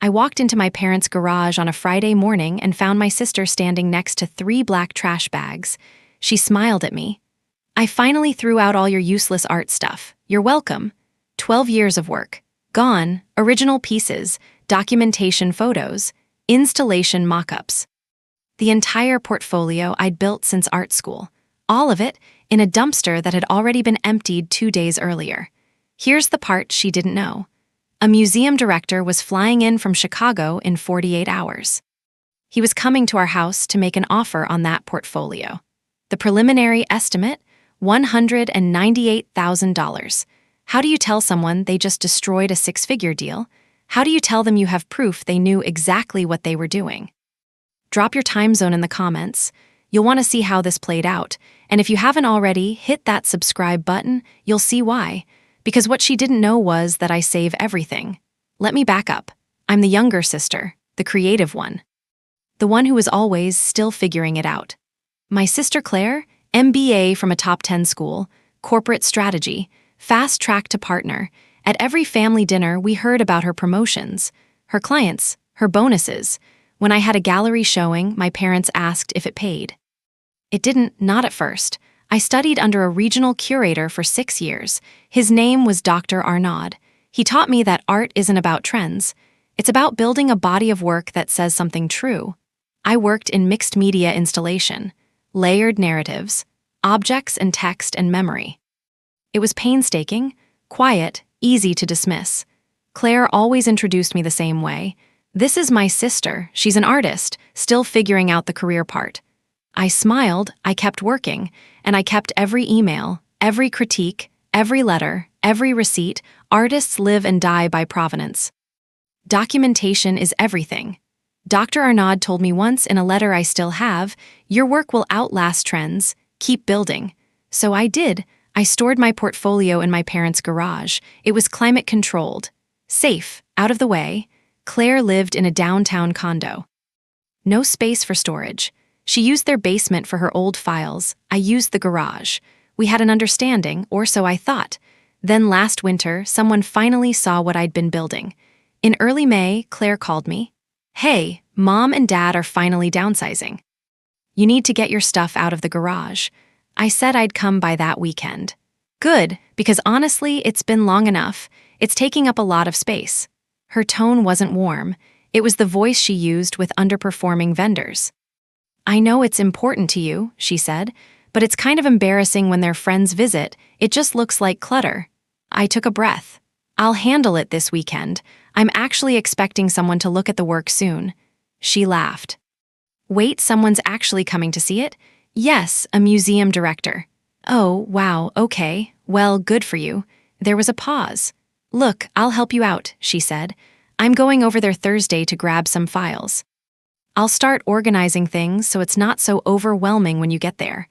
I walked into my parents' garage on a Friday morning and found my sister standing next to 3 black trash bags. She smiled at me. "I finally threw out all your useless art stuff. You're welcome. 12 years of work. Gone, original pieces, documentation photos, installation mock-ups. The entire portfolio I'd built since art school. All of it in a dumpster that had already been emptied 2 days earlier. Here's the part she didn't know. A museum director was flying in from Chicago in 48 hours. He was coming to our house to make an offer on that portfolio. The preliminary estimate, $198,000. How do you tell someone they just destroyed a 6-figure deal? How do you tell them you have proof they knew exactly what they were doing? Drop your time zone in the comments. You'll want to see how this played out. And if you haven't already, hit that subscribe button. You'll see why. Because what she didn't know was that I save everything. Let me back up. I'm the younger sister, the creative one. The one who was always still figuring it out. My sister Claire, MBA from a top 10 school, corporate strategy, fast track to partner. At every family dinner, we heard about her promotions, her clients, her bonuses. When I had a gallery showing, my parents asked if it paid. It didn't, not at first. I studied under a regional curator for 6 years. His name was Dr. Arnaud. He taught me that art isn't about trends. It's about building a body of work that says something true. I worked in mixed media installation, layered narratives, objects and text and memory. It was painstaking, quiet, easy to dismiss. Claire always introduced me the same way. "This is my sister. She's an artist, still figuring out the career part." I smiled, I kept working, and I kept every email, every critique, every letter, every receipt. Artists live and die by provenance. Documentation is everything. Dr. Arnaud told me once in a letter I still have, "Your work will outlast trends. Keep building." So I did. I stored my portfolio in my parents' garage. It was climate-controlled, safe, out of the way. Claire lived in a downtown condo. No space for storage. She used their basement for her old files. I used the garage. We had an understanding, or so I thought. Then last winter, someone finally saw what I'd been building. In early May, Claire called me. "Hey, Mom and Dad are finally downsizing. You need to get your stuff out of the garage." I said I'd come by that weekend. Good, because honestly, it's been long enough. It's taking up a lot of space. Her tone wasn't warm. It was the voice she used with underperforming vendors. "I know it's important to you," she said, "but it's kind of embarrassing when their friends visit. It just looks like clutter." I took a breath. "I'll handle it this weekend. I'm actually expecting someone to look at the work soon." She laughed. "Wait, someone's actually coming to see it?" "Yes, a museum director." "Oh, wow, okay. Well, good for you." There was a pause. "Look, I'll help you out," she said. "I'm going over there Thursday to grab some files. I'll start organizing things so it's not so overwhelming when you get there."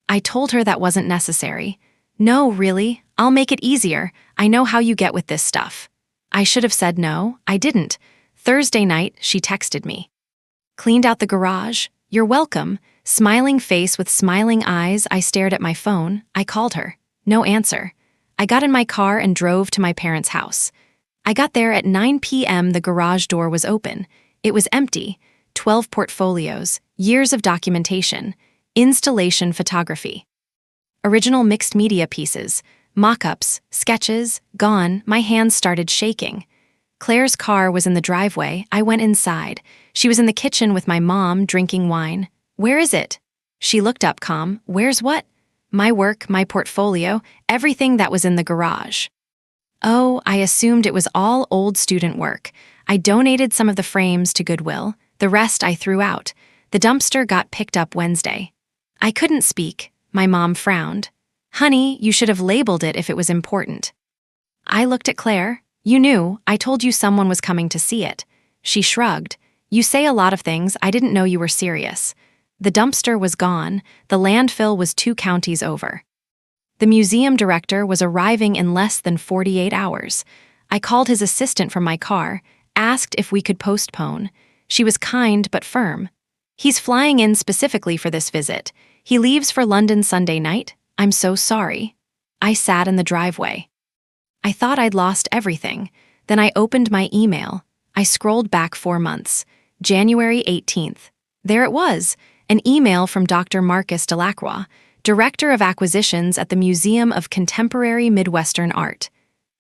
I told her that wasn't necessary. "No, really, I'll make it easier. I know how you get with this stuff." I should have said no, I didn't. Thursday night, she texted me. "Cleaned out the garage? You're welcome." Smiling face with smiling eyes, I stared at my phone. I called her. No answer. I got in my car and drove to my parents' house. I got there at 9 p.m. The garage door was open. It was empty. 12 portfolios, years of documentation, installation photography. Original mixed media pieces, mock-ups, sketches, gone. My hands started shaking. Claire's car was in the driveway. I went inside. She was in the kitchen with my mom, drinking wine. "Where is it?" She looked up calm. "Where's what?" "My work, my portfolio, everything that was in the garage." Oh, I assumed it was all old student work. I donated some of the frames to Goodwill. The rest I threw out. The dumpster got picked up Wednesday. I couldn't speak. My mom frowned. "Honey, you should have labeled it if it was important." I looked at Claire. "You knew. I told you someone was coming to see it." She shrugged. "You say a lot of things. I didn't know you were serious." The dumpster was gone. The landfill was 2 counties over. The museum director was arriving in less than 48 hours. I called his assistant from my car, asked if we could postpone. She was kind but firm. "He's flying in specifically for this visit. He leaves for London Sunday night. I'm so sorry." I sat in the driveway. I thought I'd lost everything. Then I opened my email. I scrolled back 4 months. January 18th. There it was, an email from Dr. Marcus Delacroix, Director of Acquisitions at the Museum of Contemporary Midwestern Art.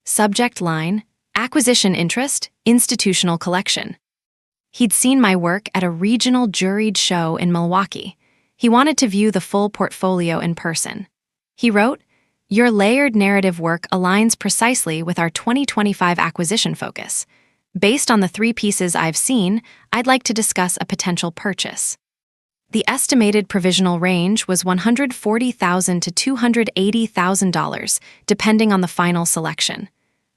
Subject line, Acquisition Interest, Institutional Collection. He'd seen my work at a regional juried show in Milwaukee. He wanted to view the full portfolio in person. He wrote, "Your layered narrative work aligns precisely with our 2025 acquisition focus. Based on the 3 pieces I've seen, I'd like to discuss a potential purchase." The estimated provisional range was $140,000 to $280,000, depending on the final selection.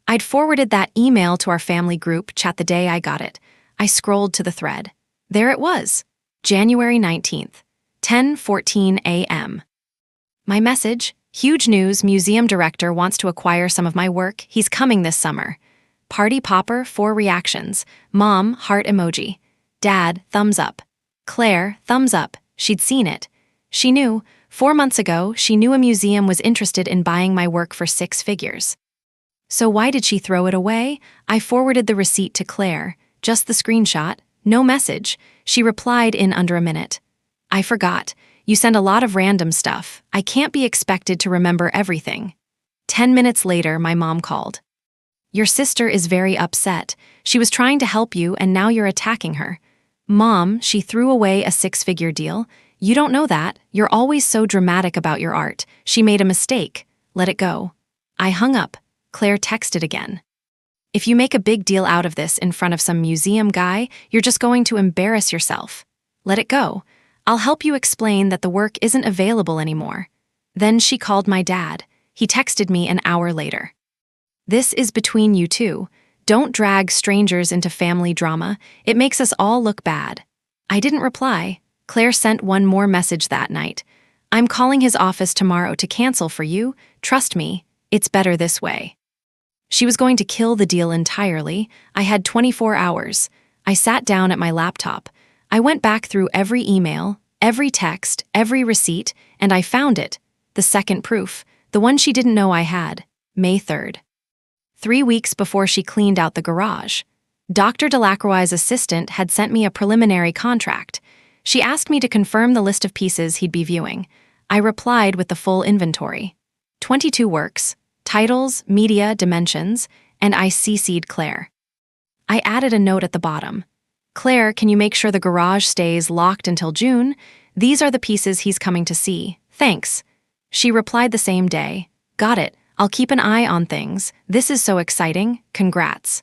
I'd forwarded that email to our family group chat the day I got it. I scrolled to the thread. There it was, January 19th, 10:14 a.m. My message, "Huge news, museum director wants to acquire some of my work. He's coming this summer." Party popper, 4 reactions. Mom, heart emoji. Dad, thumbs up. Claire, thumbs up. She'd seen it. She knew. 4 months ago, she knew a museum was interested in buying my work for 6 figures. So why did she throw it away? I forwarded the receipt to Claire. Just the screenshot. No message. She replied in under a minute. "I forgot. You send a lot of random stuff. I can't be expected to remember everything." 10 minutes later, my mom called. "Your sister is very upset. She was trying to help you and now you're attacking her." "Mom, she threw away a 6-figure deal. You don't know that. You're always so dramatic about your art. She made a mistake. Let it go." I hung up. Claire texted again. "If you make a big deal out of this in front of some museum guy, you're just going to embarrass yourself. Let it go. I'll help you explain that the work isn't available anymore." Then she called my dad. He texted me an hour later. "This is between you two. Don't drag strangers into family drama. It makes us all look bad." I didn't reply. Claire sent one more message that night. "I'm calling his office tomorrow to cancel for you. Trust me, it's better this way." She was going to kill the deal entirely. I had 24 hours. I sat down at my laptop. I went back through every email, every text, every receipt, and I found it. The second proof, the one she didn't know I had. May 3rd. 3 weeks before she cleaned out the garage. Dr. Delacroix's assistant had sent me a preliminary contract. She asked me to confirm the list of pieces he'd be viewing. I replied with the full inventory. 22 works, titles, media, dimensions, and I CC'd Claire. I added a note at the bottom. "Claire, can you make sure the garage stays locked until June? These are the pieces he's coming to see. Thanks." She replied the same day. "Got it. I'll keep an eye on things. This is so exciting. Congrats."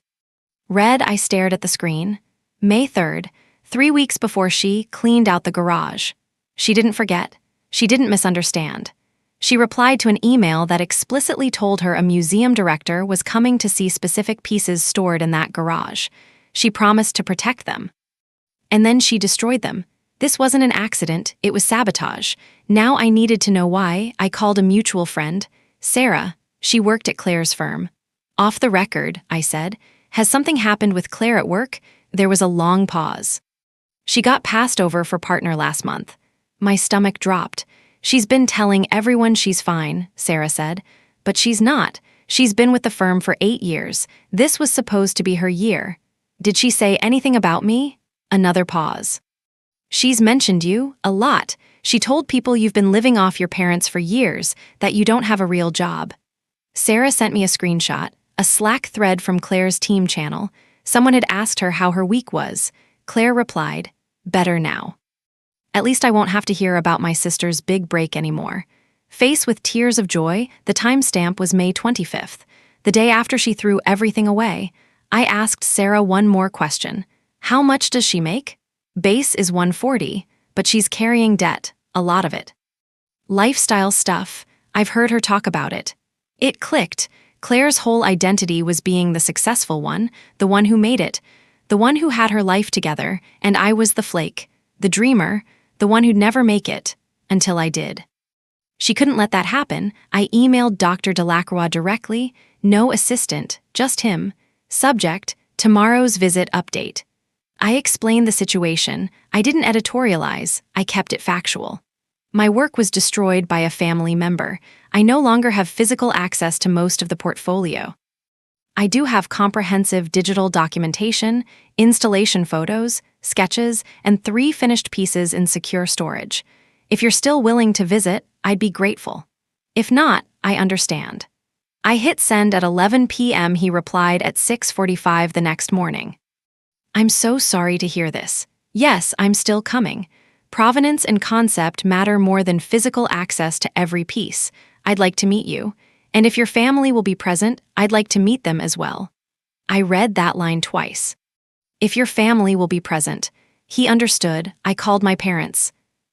Read, I stared at the screen. May 3rd, 3 weeks before she cleaned out the garage. She didn't forget. She didn't misunderstand. She replied to an email that explicitly told her a museum director was coming to see specific pieces stored in that garage. She promised to protect them. And then she destroyed them. This wasn't an accident, it was sabotage. Now I needed to know why. I called a mutual friend, Sarah. She worked at Claire's firm. "Off the record," I said. "Has something happened with Claire at work?" There was a long pause. "She got passed over for partner last month." My stomach dropped. "She's been telling everyone she's fine," Sarah said. "But she's not. She's been with the firm for 8 years. This was supposed to be her year." "Did she say anything about me?" Another pause. "She's mentioned you, a lot. She told people you've been living off your parents for years, that you don't have a real job." Sarah sent me a screenshot, a Slack thread from Claire's team channel. Someone had asked her how her week was. Claire replied, "Better now. At least I won't have to hear about my sister's big break anymore." Face with tears of joy, the timestamp was May 25th, the day after she threw everything away. I asked Sarah one more question. "How much does she make?" "Base is $140, but she's carrying debt, a lot of it." Lifestyle stuff. I've heard her talk about it. It clicked. Claire's whole identity was being the successful one, the one who made it, the one who had her life together, and I was the flake, the dreamer, the one who'd never make it, until I did. She couldn't let that happen. I emailed Dr. Delacroix directly, no assistant, just him. Subject, tomorrow's visit update. I explained the situation. I didn't editorialize. I kept it factual. My work was destroyed by a family member. I no longer have physical access to most of the portfolio. I do have comprehensive digital documentation, installation photos, sketches, and 3 finished pieces in secure storage. If you're still willing to visit, I'd be grateful. If not, I understand. I hit send at 11 p.m. He replied at 6:45 the next morning. I'm so sorry to hear this. Yes, I'm still coming. Provenance and concept matter more than physical access to every piece. I'd like to meet you. And if your family will be present, I'd like to meet them as well. I read that line twice. If your family will be present. He understood. I called my parents.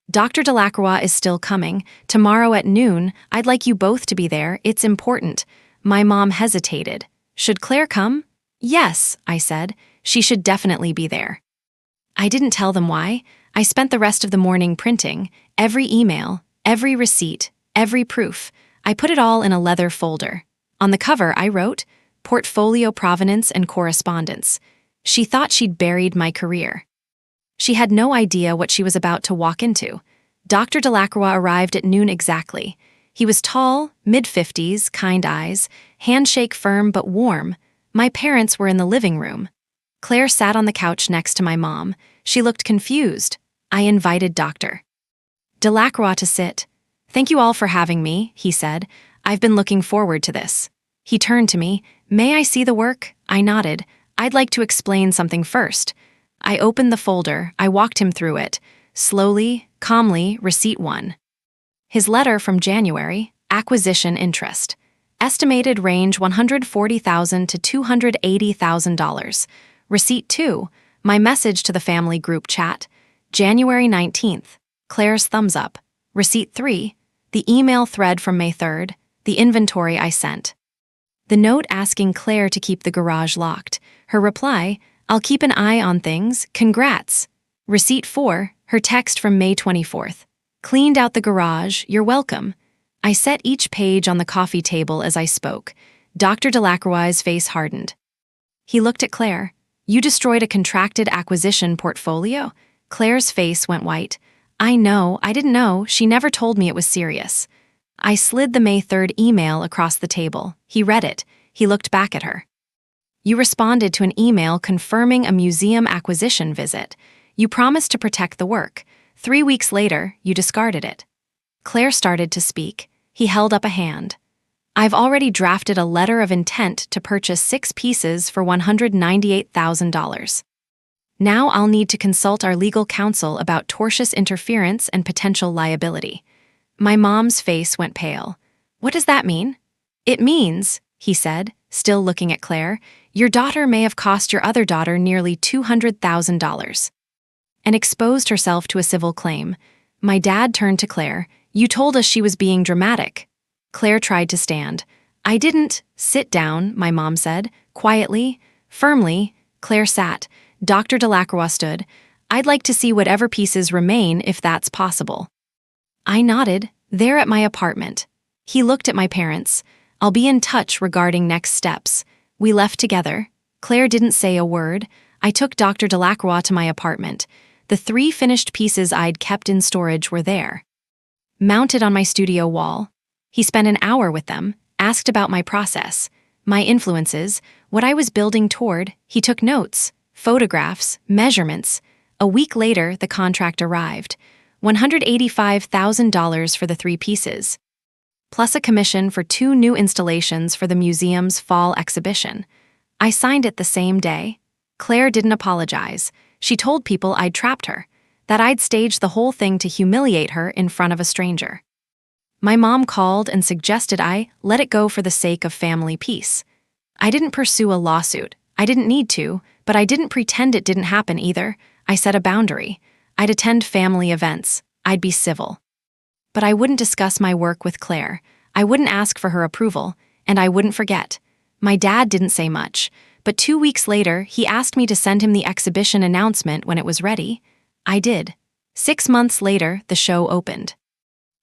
Dr. Delacroix is still coming. Tomorrow at noon, I'd like you both to be there. It's important. My mom hesitated. Should Claire come? Yes, I said. She should definitely be there. I didn't tell them why. I spent the rest of the morning printing every email, every receipt, every proof. I put it all in a leather folder. On the cover, I wrote, Portfolio Provenance and Correspondence. She thought she'd buried my career. She had no idea what she was about to walk into. Dr. Delacroix arrived at noon exactly. He was tall, mid-50s, kind eyes, handshake firm but warm. My parents were in the living room. Claire sat on the couch next to my mom. She looked confused. I invited Dr. Delacroix to sit. Thank you all for having me, he said. I've been looking forward to this. He turned to me. May I see the work? I nodded. I'd like to explain something first. I opened the folder. I walked him through it. Slowly, calmly, receipt 1. His letter from January, acquisition interest. Estimated range $140,000 to $280,000. Receipt 2, my message to the family group chat. January 19th, Claire's thumbs up. Receipt 3, the email thread from May 3rd, the inventory I sent. The note asking Claire to keep the garage locked. Her reply, I'll keep an eye on things, congrats. Receipt 4, her text from May 24th. Cleaned out the garage, you're welcome. I set each page on the coffee table as I spoke. Dr. Delacroix's face hardened. He looked at Claire. You destroyed a contracted acquisition portfolio? Claire's face went white. I didn't know, she never told me it was serious. I slid the May 3rd email across the table. He read it. He looked back at her. You responded to an email confirming a museum acquisition visit. You promised to protect the work. 3 weeks later, you discarded it. Claire started to speak. He held up a hand. I've already drafted a letter of intent to purchase 6 pieces for $198,000. Now I'll need to consult our legal counsel about tortious interference and potential liability. My mom's face went pale. What does that mean? It means, he said, still looking at Claire, your daughter may have cost your other daughter nearly $200,000 and exposed herself to a civil claim. My dad turned to Claire. You told us she was being dramatic. Claire tried to stand. I didn't. Sit down, my mom said, quietly, firmly. Claire sat. Dr. Delacroix stood. I'd like to see whatever pieces remain if that's possible. I nodded. They're at my apartment. He looked at my parents. I'll be in touch regarding next steps. We left together. Claire didn't say a word. I took Dr. Delacroix to my apartment. The 3 finished pieces I'd kept in storage were there, mounted on my studio wall. He spent an hour with them, asked about my process, my influences, what I was building toward. He took notes, photographs, measurements. A week later, the contract arrived. $185,000 for the 3 pieces, plus a commission for 2 new installations for the museum's fall exhibition. I signed it the same day. Claire didn't apologize. She told people I'd trapped her, that I'd staged the whole thing to humiliate her in front of a stranger. My mom called and suggested I let it go for the sake of family peace. I didn't pursue a lawsuit. I didn't need to, but I didn't pretend it didn't happen either. I set a boundary. I'd attend family events. I'd be civil. But I wouldn't discuss my work with Claire. I wouldn't ask for her approval, and I wouldn't forget. My dad didn't say much, but 2 weeks later, he asked me to send him the exhibition announcement when it was ready. I did. 6 months later, the show opened.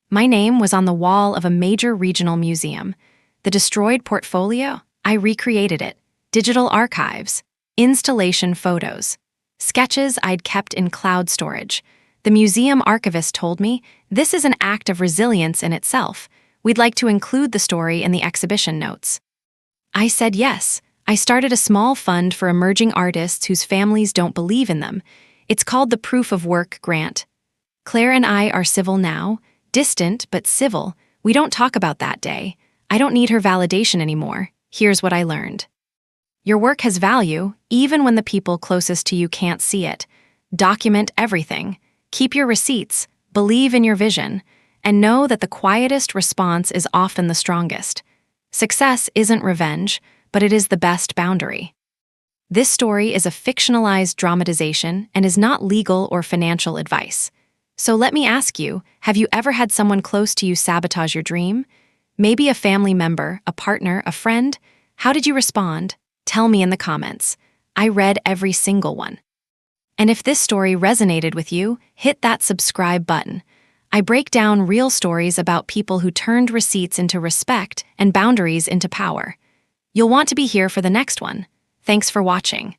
My name was on the wall of a major regional museum. The destroyed portfolio? I recreated it. Digital archives, installation photos, sketches I'd kept in cloud storage. The museum archivist told me, this is an act of resilience in itself. We'd like to include the story in the exhibition notes. I said yes. I started a small fund for emerging artists whose families don't believe in them. It's called the Proof of Work Grant. Claire and I are civil now, distant but civil. We don't talk about that day. I don't need her validation anymore. Here's what I learned. Your work has value, even when the people closest to you can't see it. Document everything. Keep your receipts. Believe in your vision. And know that the quietest response is often the strongest. Success isn't revenge, but it is the best boundary. This story is a fictionalized dramatization and is not legal or financial advice. So let me ask you, have you ever had someone close to you sabotage your dream? Maybe a family member, a partner, a friend? How did you respond? Tell me in the comments. I read every single one. And if this story resonated with you, hit that subscribe button. I break down real stories about people who turned receipts into respect and boundaries into power. You'll want to be here for the next one. Thanks for watching.